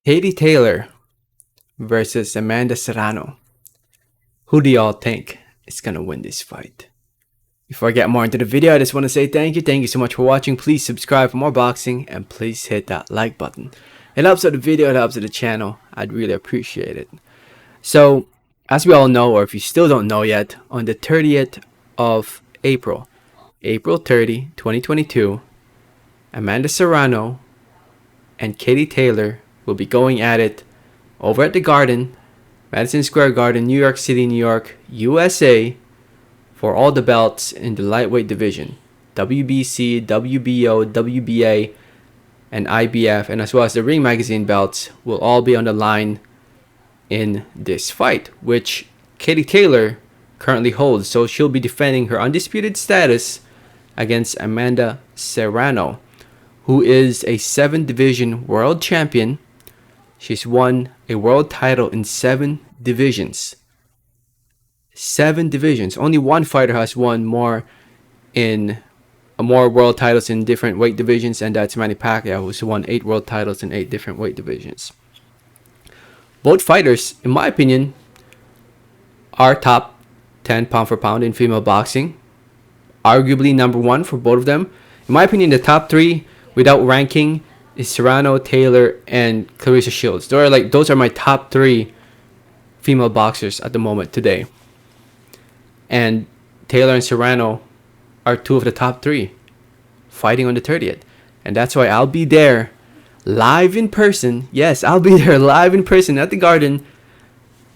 Katie Taylor versus Amanda Serrano. Who do y'all think is gonna win this fight? Before I get more into the video, I just want to say thank you. Thank you so much for watching. Please subscribe for more boxing and please hit that like button. It helps out the video, it helps out the channel. I'd really appreciate it. So, as we all know, or if you still don't know yet, on the 30th of April 30, 2022, Amanda Serrano and Katie Taylor will be going at it over at the Garden, Madison Square Garden, New York City, New York, USA, for all the belts in the lightweight division. WBC, WBO, WBA, and IBF, and as well as the Ring Magazine belts will all be on the line in this fight, which Katie Taylor currently holds. So she'll be defending her undisputed status against Amanda Serrano, who is a 7-division world champion. She's won a world title in 7 divisions. 7 divisions. Only one fighter has won more world titles in different weight divisions, and that's Manny Pacquiao, who's won 8 world titles in 8 different weight divisions. Both fighters, in my opinion, are top 10 pound for pound in female boxing. Arguably number 1 for both of them. In my opinion, the top 3 without ranking is Serrano, Taylor, and Clarissa Shields. Those are my top 3 female boxers at the moment today. And Taylor and Serrano are 2 of the top 3 fighting on the 30th. And that's why I'll be there live in person. Yes, I'll be there live in person at the Garden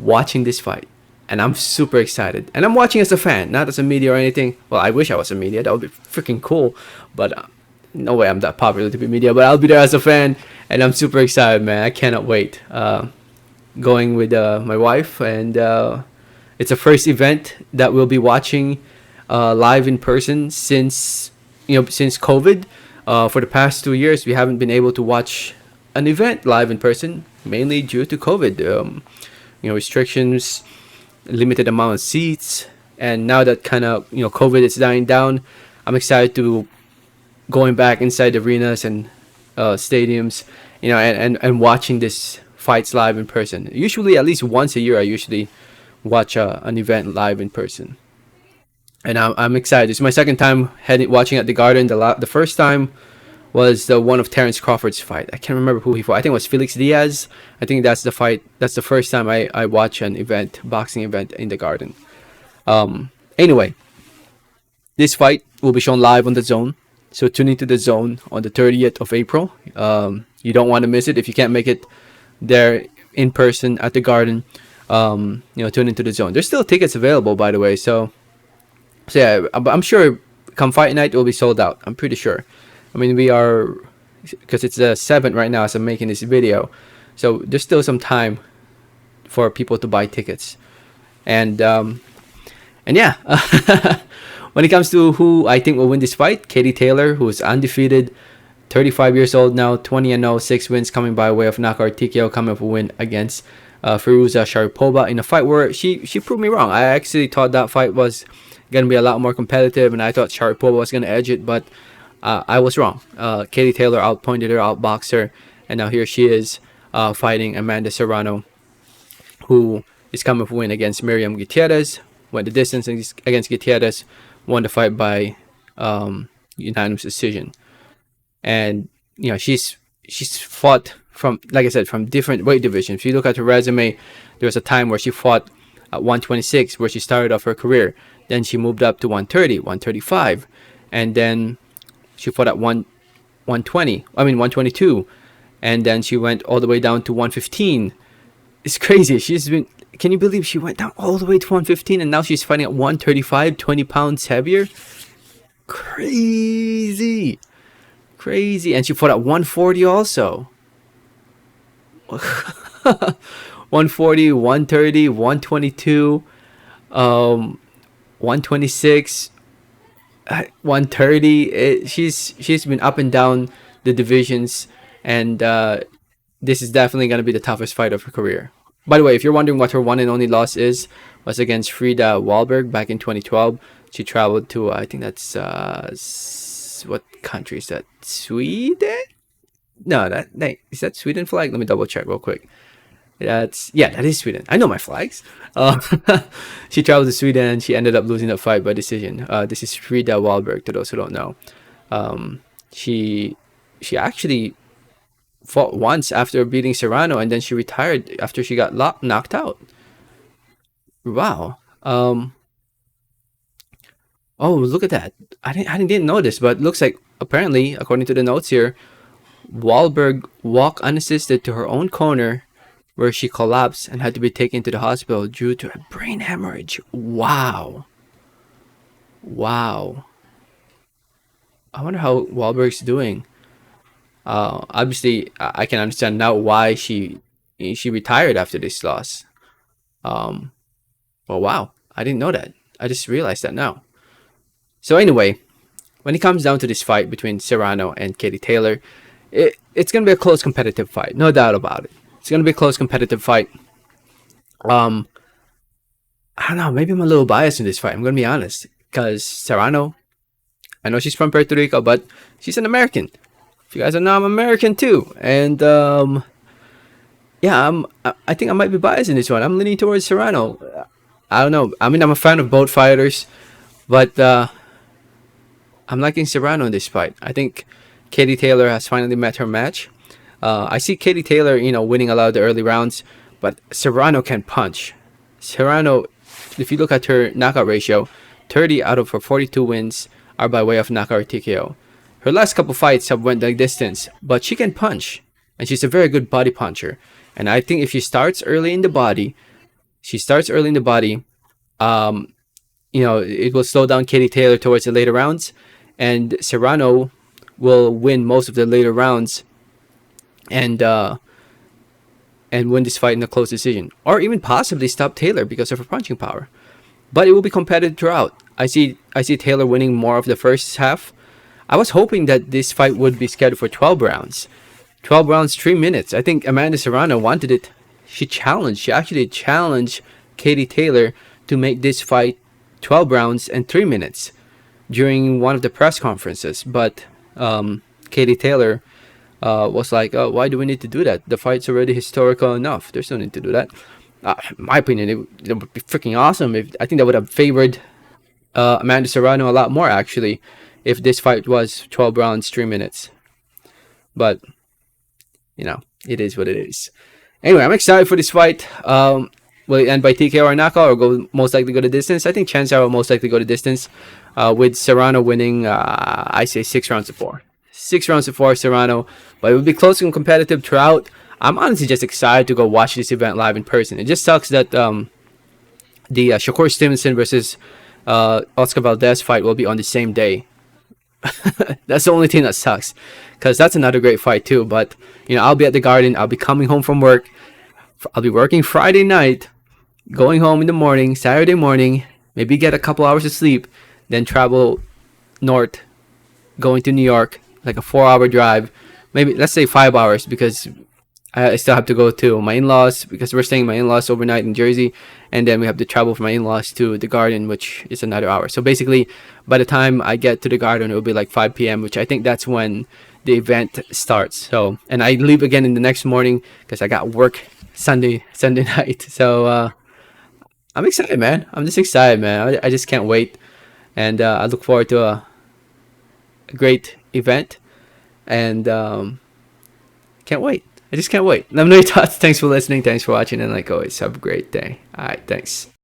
watching this fight. And I'm super excited. And I'm watching as a fan, not as a media or anything. Well, I wish I was a media. That would be freaking cool. But no way I'm that popular to be media. But I'll be there as a fan. And I'm super excited, man. I cannot wait. Going with my wife. And it's a first event that we'll be watching live in person since COVID. For the past 2 years, we haven't been able to watch an event live in person, mainly due to COVID. Restrictions, limited amount of seats, and now that kind of COVID is dying down, I'm excited to going back inside the arenas and stadiums, and watching this fights live in person. Usually, at least once a year, I usually watch an event live in person. And I'm excited. It's my second time watching at the Garden. The first time was the one of Terrence Crawford's fight. I can't remember who he fought. I think it was Felix Diaz. I think that's the fight. That's the first time I watch an boxing event in the Garden. Anyway, this fight will be shown live on the Zone. So tune into the Zone on the 30th of April. You don't want to miss it. If you can't make it there in person at the Garden, tune into the Zone. There's still tickets available, by the way. So yeah, I'm sure come fight night it will be sold out. I'm pretty sure. I mean, we are, because it's the 7th right now as I'm making this video. So there's still some time for people to buy tickets. And yeah, when it comes to who I think will win this fight, Katie Taylor, who is undefeated, 35 years old now, 20-0, 6 wins coming by way of knockout TKO, coming up a win against Firuza Sharipova in a fight where she proved me wrong. I actually thought that fight was going to be a lot more competitive, and I thought Sharipova was going to edge it, but I was wrong. Katie Taylor outpointed her, outboxed her, and now here she is fighting Amanda Serrano, who is coming for a win against Miriam Gutierrez. Went the distance against Gutierrez, won the fight by unanimous decision. And she's fought from, like I said, from different weight divisions. If you look at her resume, there was a time where she fought at 126, where she started off her career. Then she moved up to 130, 135, and then she fought at 122, and then she went all the way down to 115. It's crazy. Can you believe she went down all the way to 115, and now she's fighting at 135, 20 pounds heavier? Crazy. And she fought at 140 also. 140, 130, 122, 126, 130. She's been up and down the divisions, and this is definitely going to be the toughest fight of her career. By the way, if you're wondering what her one and only loss was against Frida Wahlberg back in 2012. She traveled to, I think that's what country is that? Sweden? No, is that Sweden flag? Let me double check real quick. That is Sweden. I know my flags. Uh, she traveled to Sweden. She ended up losing the fight by decision. This is Frida Wahlberg. To those who don't know, um, she she actually fought once after beating Serrano, and then she retired after she got knocked out. Wow. Oh, look at that. I didn't know this, but looks like apparently, according to the notes here, Wahlberg walked unassisted to her own corner where she collapsed and had to be taken to the hospital due to a brain hemorrhage. Wow. Wow. I wonder how Wahlberg's doing. Obviously, I can understand now why she retired after this loss. Um, well, wow. I didn't know that. I just realized that now. So anyway, when it comes down to this fight between Serrano and Katie Taylor, it's going to be a close competitive fight, no doubt about it. It's going to be a close competitive fight. Um, I don't know, maybe I'm a little biased in this fight. I'm going to be honest, because Serrano, I know she's from Puerto Rico, but she's an American. If you guys don't know, I'm American too, and yeah, I think I might be biased in this one. I'm leaning towards Serrano. I don't know. I mean, I'm a fan of both fighters, but I'm liking Serrano in this fight. I think Katie Taylor has finally met her match. I see Katie Taylor, winning a lot of the early rounds, but Serrano can punch. Serrano, if you look at her knockout ratio, 30 out of her 42 wins are by way of knockout or TKO. Her last couple fights have went the distance, but she can punch, and she's a very good body puncher. And I think if she starts early in the body, um, it will slow down Katie Taylor towards the later rounds, and Serrano will win most of the later rounds, and win this fight in a close decision, or even possibly stop Taylor because of her punching power. But it will be competitive throughout. I see Taylor winning more of the first half. I was hoping that this fight would be scheduled for 12 rounds. 12 rounds, 3 minutes. I think Amanda Serrano wanted it. She actually challenged Katie Taylor to make this fight 12 rounds and 3 minutes during one of the press conferences. But Katie Taylor was like, oh, why do we need to do that? The fight's already historical enough. There's no need to do that. In my opinion, it would be freaking awesome. I think that would have favored Amanda Serrano a lot more, actually, if this fight was 12 rounds, 3 minutes. But, it is what it is. Anyway, I'm excited for this fight. Will it end by TKO or knockout, or most likely go to distance? I think chances are will most likely go to distance, with Serrano winning, I say 6 rounds to 4. 6 rounds to 4, Serrano. But it will be close and competitive throughout. I'm honestly just excited to go watch this event live in person. It just sucks that the Shakur Stevenson versus Oscar Valdez fight will be on the same day. That's the only thing that sucks, because that's another great fight too. But I'll be at the Garden. I'll be coming home from work. I'll be working Friday night, going home in the morning, Saturday morning, maybe get a couple hours of sleep, then travel north, going to New York, like a 4-hour drive, maybe let's say 5 hours, because I still have to go to my in-laws, because we're staying with my in-laws overnight in Jersey, and then we have to travel from my in-laws to the Garden, which is another hour. So basically, by the time I get to the Garden, it will be like 5 p.m., which I think that's when the event starts. So, and I leave again in the next morning because I got work Sunday night. So I'm excited, man. I'm just excited, man. I just can't wait, and I look forward to a great event, and can't wait. I just can't wait. Let me know your thoughts. Thanks for listening. Thanks for watching. And like always, have a great day. All right. Thanks.